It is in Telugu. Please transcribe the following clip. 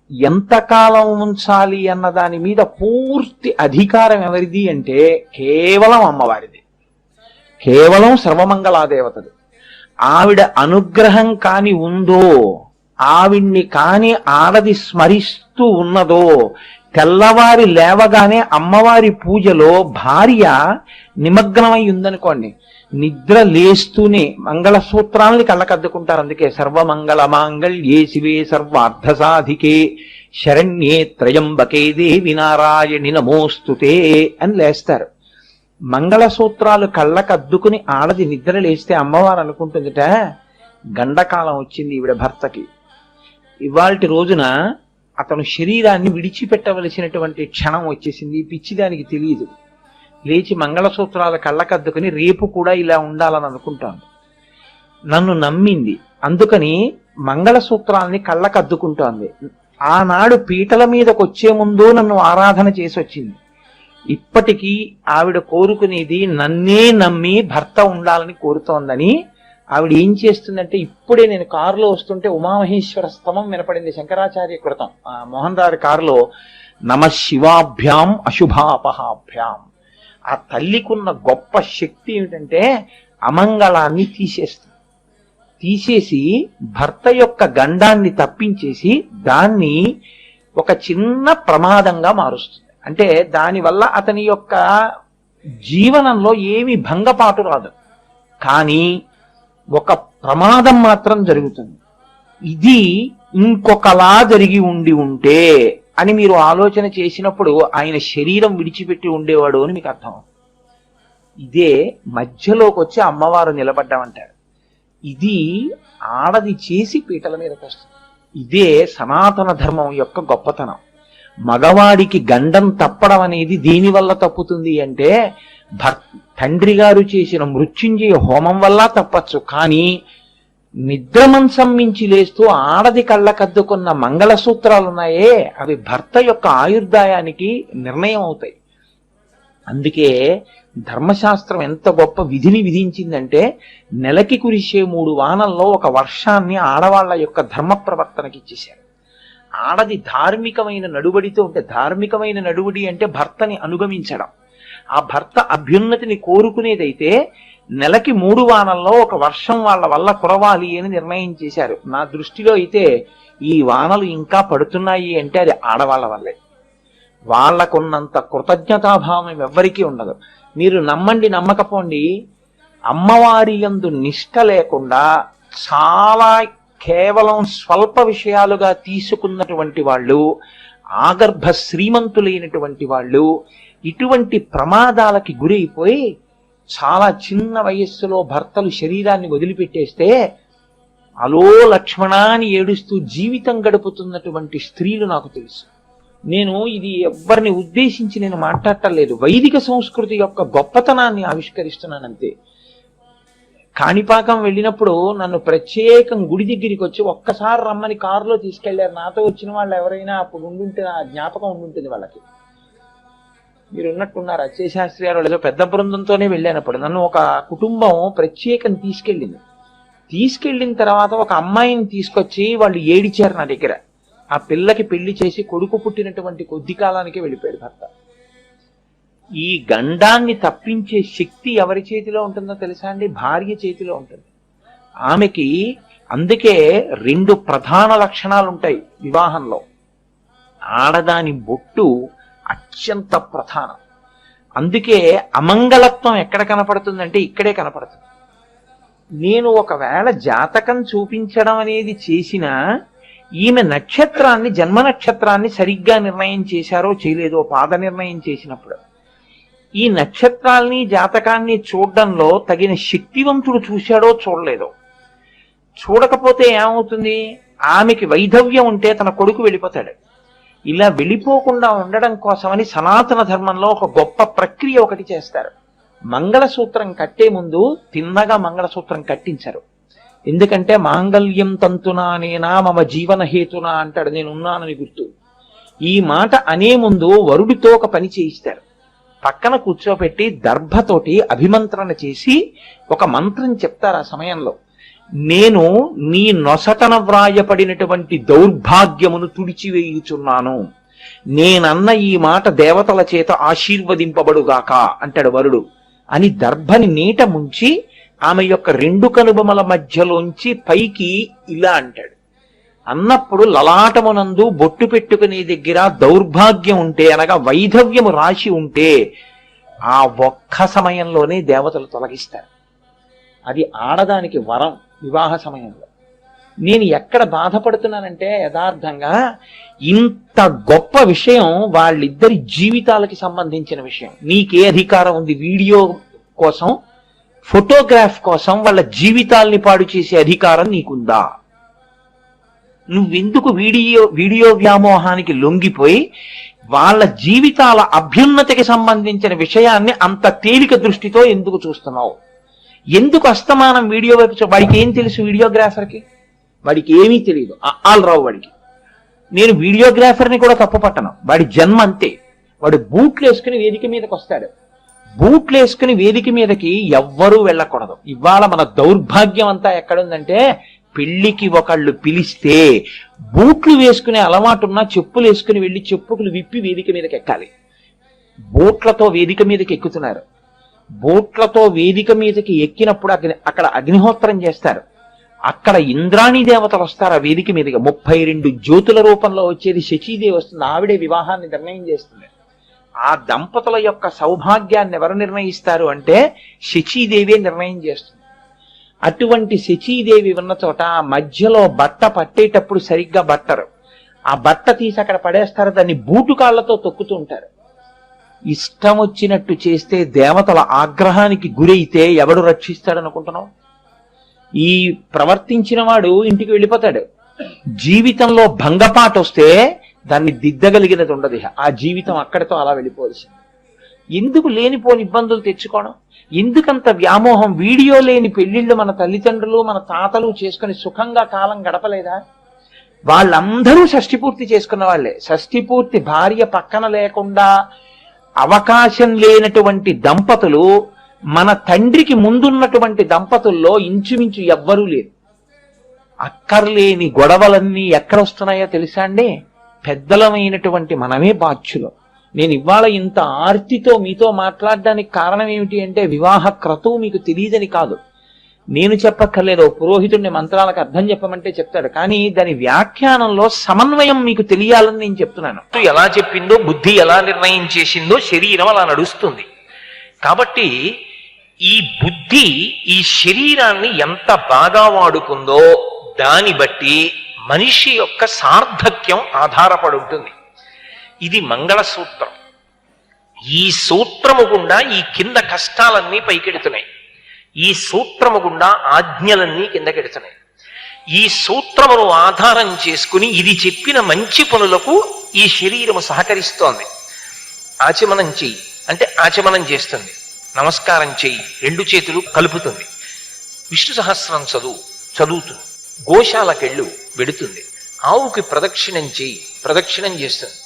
ఎంతకాలం ఉంచాలి అన్న దాని మీద పూర్తి అధికారం ఎవరిది అంటే కేవలం అమ్మవారిది, కేవలం సర్వమంగళాదేవతది. ఆవిడ అనుగ్రహం కాని ఉందో, ఆవిడ్ని కాని ఆడది స్మరిస్తూ ఉన్నదో, తెల్లవారి లేవగానే అమ్మవారి పూజలో భార్య నిమగ్నమై ఉందనుకోండి, నిద్ర లేస్తూనే మంగళసూత్రాలని కళ్ళకద్దుకుంటారు. అందుకే సర్వమంగళ మాంగళ్యే శివే సర్వార్థ సాధికే శరణ్యే త్రయంబకే దేవి నారాయణి నమోస్తుతే అని లేస్తారు. మంగళసూత్రాలు కళ్ళకద్దుకుని ఆడది నిద్ర లేస్తే అమ్మవారు అనుకుంటుందిట, గండకాలం వచ్చింది ఈవిడ భర్తకి, ఇవాల్టి రోజున అతను శరీరాన్ని విడిచిపెట్టవలసినటువంటి క్షణం వచ్చేసింది. పిచ్చిదానికి తెలియదు. లేచి మంగళసూత్రాల కళ్ళకద్దుకుని రేపు కూడా ఇలా ఉండాలని అనుకుంటాను. నన్ను నమ్మింది, అందుకని మంగళసూత్రాలని కళ్ళకద్దుకుంటోంది. ఆనాడు పీటల మీదకి వచ్చే ముందు నన్ను ఆరాధన చేసి వచ్చింది. ఇప్పటికీ ఆవిడ కోరుకునేది నన్నే నమ్మి భర్త ఉండాలని కోరుతోందని. ఆవిడ ఏం చేస్తుందంటే, ఇప్పుడే నేను కారులో వస్తుంటే ఉమామహేశ్వర స్తవం వినపడింది, శంకరాచార్య కృతం. మోహన్ రావు కారులో నమ శివాభ్యాం అశుభాపహాభ్యాం. ఆ తల్లికున్న గొప్ప శక్తి ఏమిటంటే అమంగళాన్ని తీసేసి భర్త యొక్క గండాన్ని తప్పించేసి దాన్ని ఒక చిన్న ప్రమాదంగా మారుస్తుంది. అంటే దానివల్ల అతని యొక్క జీవనంలో ఏమి భంగపాటు రాదు, కానీ ఒక ప్రమాదం మాత్రం జరుగుతుంది. ఇది ఇంకొకలా జరిగి ఉంటే అని మీరు ఆలోచన చేసినప్పుడు ఆయన శరీరం విడిచిపెట్టి ఉండేవాడు అని మీకు అర్థం. ఇదే మధ్యలోకి వచ్చి అమ్మవారు నిలబడ్డామంటారు. ఇది ఆడది చేసి పీటల మీదకి వస్తుంది. ఇదే సనాతన ధర్మం యొక్క గొప్పతనం. మగవాడికి గండం తప్పడం అనేది దీనివల్ల తప్పుతుంది అంటే, తండ్రి గారు చేసిన మృత్యుంజయ హోమం వల్ల తప్పచ్చు, కానీ నిద్రమంచం మించి లేస్తూ ఆడది కళ్ళకద్దుకున్న మంగళసూత్రాలున్నాయే అవి భర్త యొక్క ఆయుర్దాయానికి నిర్ణయం అవుతాయి. అందుకే ధర్మశాస్త్రం ఎంత గొప్ప విధిని విధించిందంటే, నెలకి కురిసే 3 వానల్లో ఒక వర్షాన్ని ఆడవాళ్ల యొక్క ధర్మ ప్రవర్తనకి ఇచ్చేశారు. ఆడది ధార్మికమైన నడువడితో ఉంటే, ధార్మికమైన నడువడి అంటే భర్తని అనుగమించడం, ఆ భర్త అభ్యున్నతిని కోరుకునేదైతే నెలకి 3 వానల్లో ఒక వర్షం వాళ్ళ వల్ల కురవాలి అని నిర్ణయం చేశారు. నా దృష్టిలో అయితే ఈ వానలు ఇంకా పడుతున్నాయి అంటే అది ఆడవాళ్ల వల్లే. వాళ్లకున్నంత కృతజ్ఞతాభావం ఎవ్వరికీ ఉండదు. మీరు నమ్మండి నమ్మకపోండి, అమ్మవారి యందు నిష్ఠ లేకుండా చాలా కేవలం స్వల్ప విషయాలుగా తీసుకున్నటువంటి వాళ్ళు, ఆగర్భ శ్రీమంతులైనటువంటి వాళ్ళు ఇటువంటి ప్రమాదాలకి గురైపోయి చాలా చిన్న వయస్సులో భర్తలు శరీరాన్ని వదిలిపెట్టేస్తే అలో లక్ష్మణాన్ని ఏడుస్తూ జీవితం గడుపుతున్నటువంటి స్త్రీలు నాకు తెలుసు. నేను ఇది ఎవ్వరిని ఉద్దేశించి నేను మాట్లాడటం లేదు, వైదిక సంస్కృతి యొక్క గొప్పతనాన్ని ఆవిష్కరిస్తున్నానంతే. కాణిపాకం వెళ్ళినప్పుడు నన్ను ప్రత్యేకం గుడి దగ్గరికి వచ్చి ఒక్కసారి రమ్మని కారులో తీసుకెళ్లారు. నాతో వచ్చిన వాళ్ళు ఎవరైనా అప్పుడు ఉండుంటే ఆ జ్ఞాపకం ఉండుంటుంది వాళ్ళకి. మీరు ఉన్నట్టున్నారు, అచ్చయశాస్త్రి గారు ఏదో పెద్ద బృందంతోనే వెళ్ళానప్పుడు నన్ను ఒక కుటుంబం ప్రత్యేకం తీసుకెళ్ళిన తర్వాత ఒక అమ్మాయిని తీసుకొచ్చి వాళ్ళు ఏడిచారు నా దగ్గర. ఆ పిల్లకి పెళ్లి చేసి కొడుకు పుట్టినటువంటి కొద్ది కాలానికి వెళ్ళిపోయాడు భర్త. ఈ గండాన్ని తప్పించే శక్తి ఎవరి చేతిలో ఉంటుందో తెలుసా అండి? భార్య చేతిలో ఉంటుంది. ఆమెకి అందుకే 2 ప్రధాన లక్షణాలు ఉంటాయి వివాహంలో. ఆడదాని బొట్టు అత్యంత ప్రధానం. అందుకే అమంగళత్వం ఎక్కడ కనపడుతుందంటే ఇక్కడే కనపడుతుంది. నేను ఒకవేళ జాతకం చూపించడం అనేది చేసినా ఈమె నక్షత్రాన్ని, జన్మ నక్షత్రాన్ని సరిగ్గా నిర్ణయం చేశారో చేయలేదో పాద నిర్ణయం చేసినప్పుడు ఈ నక్షత్రాల్ని జాతకాన్ని చూడడంలో తగిన శక్తివంతుడు చూశాడో చూడలేదో, చూడకపోతే ఏమవుతుంది, ఆమెకి వైధవ్యం ఉంటే తన కొడుకు వెళ్ళిపోతాడు. ఇలా వెళ్ళిపోకుండా ఉండడం కోసమని సనాతన ధర్మంలో ఒక గొప్ప ప్రక్రియ ఒకటి చేస్తారు. మంగళసూత్రం కట్టే ముందు తిన్నగా మంగళసూత్రం కట్టించరు. ఎందుకంటే మాంగళ్యం తంతునానేనా మమ జీవన హేతునా అంటాడు, నేను ఉన్నానని గుర్తు. ఈ మాట అనే ముందు వరుడితో ఒక పని చేయిస్తారు. పక్కన కూర్చోపెట్టి దర్భతోటి అభిమంత్రణ చేసి ఒక మంత్రం చెప్తారు. ఆ సమయంలో నేను నీ నొసటన వ్రాయపడినటువంటి దౌర్భాగ్యమును తుడిచివేయుచున్నాను. నేనన్న ఈ మాట దేవతల చేత ఆశీర్వదింపబడుగాక అంటాడు వరుడు అని దర్భని నీట ముంచి ఆమె యొక్క రెండు కనుబొమల మధ్యలోంచి పైకి ఇలా అంటాడు. అన్నప్పుడు లలాటమునందు బొట్టు పెట్టుకునే దగ్గర దౌర్భాగ్యం ఉంటే అనగా వైధవ్యము రాశి ఉంటే ఆ ఒక్క సమయంలోనే దేవతలు తొలగిస్తారు. అది ఆడదానికి వరం వివాహ సమయంలో. నేను ఎక్కడ బాధపడుతున్నానంటే యథార్థంగా ఇంత గొప్ప విషయం వాళ్ళిద్దరి జీవితాలకి సంబంధించిన విషయం. నీకే అధికారం ఉంది వీడియో కోసం, ఫోటోగ్రాఫ్ కోసం వాళ్ళ జీవితాల్ని పాడు చేసే అధికారం నీకుందా? నువ్వెందుకు వీడియో వ్యామోహానికి లొంగిపోయి వాళ్ళ జీవితాల అభ్యున్నతికి సంబంధించిన విషయాన్ని అంత తేలిక దృష్టితో ఎందుకు చూస్తున్నావు? ఎందుకు అస్తమానం వీడియో వైపు? వాడికి ఏం తెలుసు? వీడియోగ్రాఫర్కి వాడికి ఏమీ తెలియదు. రావు వాడికి. నేను వీడియోగ్రాఫర్ని కూడా తప్పు పట్టను. వాడి జన్మ అంతే. వాడు బూట్లు వేసుకుని వేదిక మీదకి వస్తాడు. బూట్లు వేసుకుని వేదిక మీదకి ఎవ్వరూ వెళ్ళకూడదు. ఇవాళ మన దౌర్భాగ్యం అంతా ఎక్కడుందంటే, పెళ్లికి ఒకళ్ళు పిలిస్తే బూట్లు వేసుకునే అలవాటున్నా చెప్పులు వేసుకుని వెళ్ళి చెప్పుకులు విప్పి వేదిక మీదకి ఎక్కాలి. బూట్లతో వేదిక మీదకి ఎక్కుతున్నారు. బూట్లతో వేదిక మీదకి ఎక్కినప్పుడు అక్కడ అగ్నిహోత్రం చేస్తారు. అక్కడ ఇంద్రాణి దేవతలు వస్తారు ఆ వేదిక మీదకి. 32 జ్యోతుల రూపంలో వచ్చేది శచీదేవి వస్తుంది. ఆవిడే వివాహాన్ని నిర్ణయం చేస్తుంది. ఆ దంపతుల యొక్క సౌభాగ్యాన్ని ఎవరు నిర్ణయిస్తారు అంటే శచీదేవి నిర్ణయం చేస్తుంది. అటువంటి శచీదేవి ఉన్న చోట మధ్యలో బట్ట పట్టేటప్పుడు సరిగ్గా బట్టరు. ఆ బట్ట తీసి అక్కడ పడేస్తారు. దాన్ని బూటు కాళ్లతో తొక్కుతూ ఉంటారు. ఇష్టం వచ్చినట్టు చేస్తే దేవతల ఆగ్రహానికి గురైతే ఎవడు రక్షిస్తాడనుకుంటున్నావు? ఈ ప్రవర్తించిన వాడు ఇంటికి వెళ్ళిపోతాడు. జీవితంలో భంగపాటు వస్తే దాన్ని దిద్దగలిగినది ఉండదు. ఆ జీవితం అక్కడితో అలా వెళ్ళిపోవలసింది. ఎందుకు లేనిపోని ఇబ్బందులు తెచ్చుకోవడం? ఎందుకంత వ్యామోహం? వీడియో లేని పెళ్లిళ్ళు మన తల్లిదండ్రులు మన తాతలు చేసుకుని సుఖంగా కాలం గడపలేదా? వాళ్ళందరూ షష్ఠిపూర్తి చేసుకున్న వాళ్ళే. షష్ఠిపూర్తి భార్య పక్కన లేకుండా అవకాశం లేనటువంటి దంపతులు మన తండ్రికి ముందున్నటువంటి దంపతుల్లో ఇంచుమించు ఎవ్వరూ లేరు. అక్కర్లేని గొడవలన్నీ ఎక్కడొస్తున్నాయో తెలుసా అండి? పెద్దలమైనటువంటి మనమే బాధ్యులు. నేను ఇవాళ ఇంత ఆర్తితో మీతో మాట్లాడడానికి కారణం ఏమిటి అంటే, వివాహ క్రతువు మీకు తెలియదని కాదు. నేను చెప్పక్కర్లేదు. పురోహితుడిని మంత్రాలకు అర్థం చెప్పమంటే చెప్తాడు. కానీ దాని వ్యాఖ్యానంలో సమన్వయం మీకు తెలియాలని నేను చెప్తున్నాను. ఎలా చెప్పిందో, బుద్ధి ఎలా నిర్ణయం చేసిందో, శరీరం అలా నడుస్తుంది. కాబట్టి ఈ బుద్ధి ఈ శరీరాన్ని ఎంత బాగా వాడుకుందో దాన్ని బట్టి మనిషి యొక్క సార్థక్యం ఆధారపడి ఉంటుంది. ఇది మంగళసూత్రం. ఈ సూత్రము గుండా ఈ కింద కష్టాలన్నీ పైకెడుతున్నాయి. ఈ సూత్రము గుండా ఆజ్ఞలన్నీ కిందకెడుతున్నాయి. ఈ సూత్రమును ఆధారం చేసుకుని ఇది చెప్పిన మంచి పనులకు ఈ శరీరము సహకరిస్తోంది. ఆచమనం చెయ్యి అంటే ఆచమనం చేస్తుంది. నమస్కారం చెయ్యి, 2 చేతులు కలుపుతుంది. విష్ణు సహస్రం చదువుతుంది. గోశాలకెళ్ళు, వెడుతుంది. ఆవుకి ప్రదక్షిణం చెయ్యి, ప్రదక్షిణం చేస్తుంది.